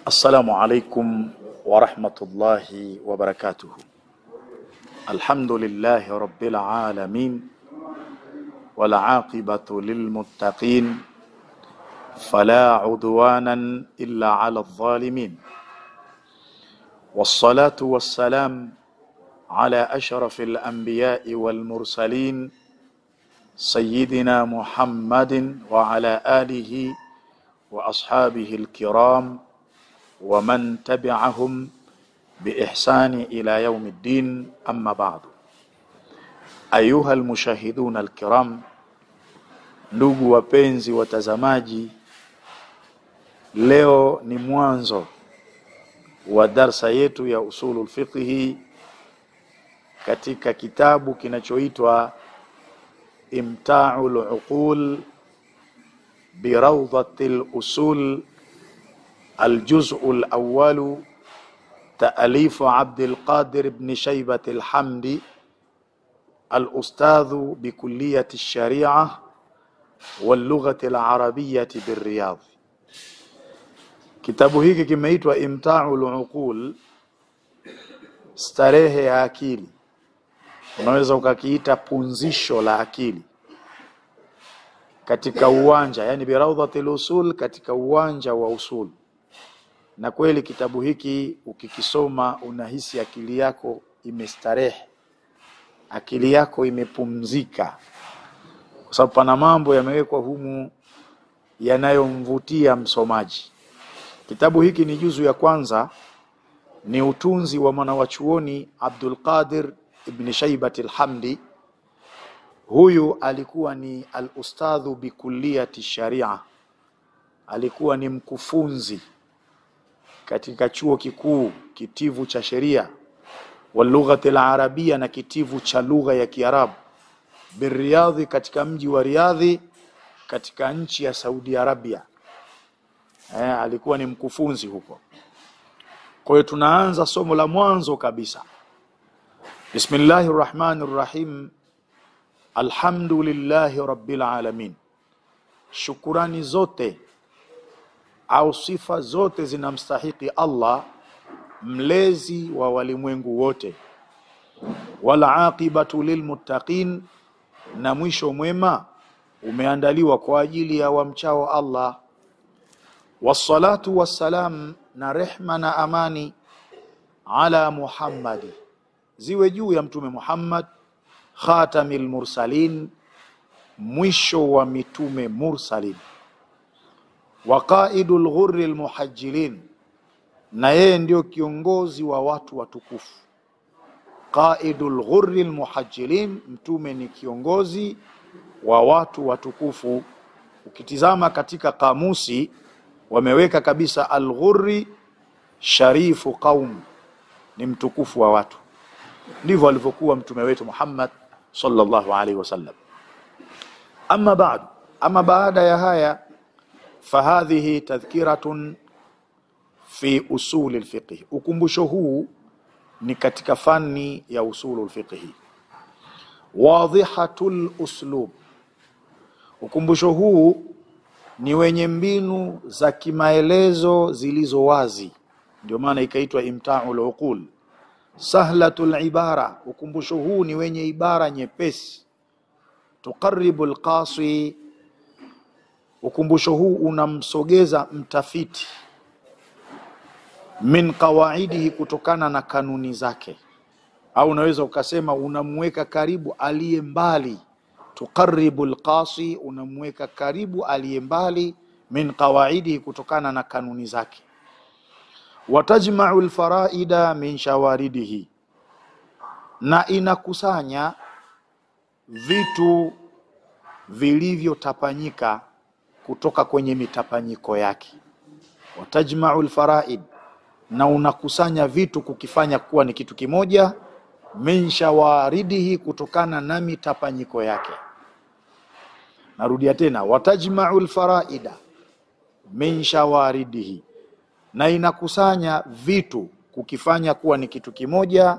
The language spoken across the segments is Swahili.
السلام عليكم ورحمة الله وبركاته. الحمد لله رب العالمين والعاقبة للمتقين فلا عدوانا إلا على الظالمين، والصلاة والسلام على أشرف الأنبياء والمرسلين سيدنا محمد وعلى آله وأصحابه الكرام ومن تبعهم بإحسان إلى يوم الدين. أما بعد، أيها المشاهدون الكرام، ndugu wapenzi watazamaji, leo ni mwanzo wa darsa yetu ya usulul fiqh katika kitabu kinachoitwa Imta'ul Uqul bi Rawdatil Usul, الجزء الأول، تأليف عبد القادر بن شيبة الحمدي الأستاذ بكلية الشريعة واللغة العربية بالرياض. Kitabu hiki kimeitwa Imta'ul Uqul, starehe ya akili. Unaweza ukakiita punzisho la akili katika uwanja, yani bi Rawdatil Usul, katika uwanja wa usul. Na kweli kitabu hiki ukikisoma unahisi akili yako imestarehe, akili yako imepumzika, kwa sababu pana mambo yamewekwa humu yanayomvutia msomaji. Kitabu hiki ni juzu ya kwanza, ni utunzi wa mwanawachuoni Abdul Qadir ibn Shaybat al-Hamdi. Huyu alikuwa ni al-ustadhu bi kulliyati sharia, alikuwa ni mkufunzi katika chuo kikuu kitivu cha sheria wal lughati al-arabia, na kitivu cha lugha ya Kiarabu Riyadh, katika mji wa Riyadh katika nchi ya Saudi Arabia. Alikuwa ni mkufunzi huko. Kwa hiyo tunaanza somo la mwanzo kabisa. Bismillahir Rahmanir Rahim. Alhamdulillahi Rabbil Alamin. Shukurani zote au sifa zote zinamstahiki Allah, mlezi wa walimwengu wote. Wal aqibatu lilmuttaqin, na mwisho mwema umeandaliwa kwa ajili ya wamchao Allah. Wassalatu wassalam, na rehma na amani, ala Muhammadi, ziwe juu ya mtume Muhammad, khatamil mursalin, mwisho wa mitume mursalin, wa qaidul ghurril muhajjilin, na yeye ndio kiongozi wa watu watukufu. Qaidul ghurril muhajjilin, mtume ni kiongozi wa watu watukufu. Ukitizama katika kamusi wameweka kabisa al-ghurri sharifu qaum, ni mtukufu wa watu. Ndivyo alivyokuwa mtume wetu Muhammad sallallahu alaihi wasallam. Amma ba'd, ama baada ya haya, fahadhihi tadhkiratun fi usulil fiqh. Ukumbusho huu ni katika fani ya usulul fiqh. Wadhihatul uslub, ukumbusho huu ni wenye mbinu za kimaelezo zilizo wazi, ndio maana ikaitwa Imta'ul Uqul. Sahlatul ibara, ukumbusho huu ni wenye ibara nyepesi. Tuqarribul qasi, ukumbusho huu unamsogeza mtafiti min qawaidihi, kutokana na kanuni zake, au unaweza ukasema unamweka karibu aliye mbali. Tuqarribul qasi, unamweka karibu aliye mbali, min qawaidihi, kutokana na kanuni zake. Watajma'ul faraida min shawaridihi, na inakusanya vitu vilivyotapanyika kutoka kwenye mitapanyiko yake. Watajma'ul faraid, na unakusanya vitu kukifanya kuwa ni kitu kimoja. Min shawaridihi, kutokana na mitapanyiko yake. Narudia tena, watajma'ul faraida min shawaridihi, na inakusanya vitu kukifanya kuwa ni kitu kimoja.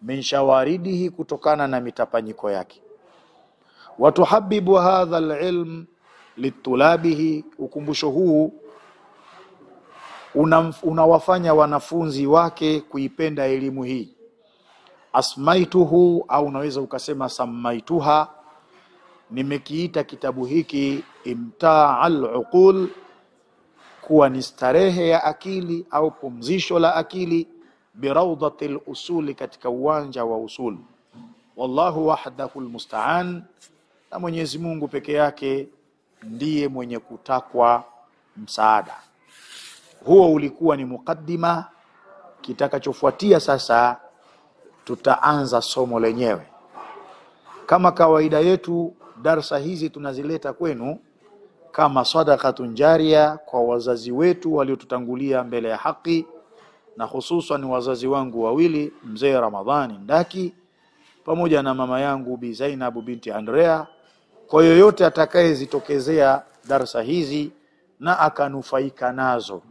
Min shawaridihi, kutokana na mitapanyiko yake. Watuhabibu hadha alilm litulabihi, ukumbusho huu unawafanya wanafunzi wake kuipenda elimu hii. Asmaituhu, au unaweza ukasema samaituha, nimekiita kitabu hiki Imta'al Uqul, kuwa ni starehe ya akili au pumzisho la akili, birawdatil usuli, katika uwanja wa usul. Wallahu wahdahu almusta'an, na Mwenyezi Mungu peke yake ndiye mwenye kutakwa msaada. Huo ulikuwa ni mukaddima. Kitakachofuatia sasa tutaanza somo lenyewe. Kama kawaida yetu, darsa hizi tunazileta kwenu kama sadaqatun jaria kwa wazazi wetu waliotutangulia mbele ya haki, na hususan wazazi wangu wawili, mzee Ramadhani Ndaki pamoja na mama yangu Bi Zainab binti Andrea. Kwa yoyote atakayezitokezea darsa hizi na akanufaika nazo,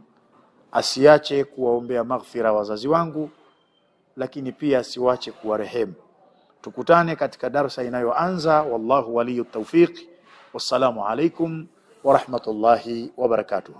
asiache kuwaombea maghfira wazazi wangu, lakini pia asiwache kuwarehemu. Tukutane katika darsa inayoanza. Wallahu waliyut tawfiq. Wassalamu alaikum wa rahmatullahi wa barakatuh.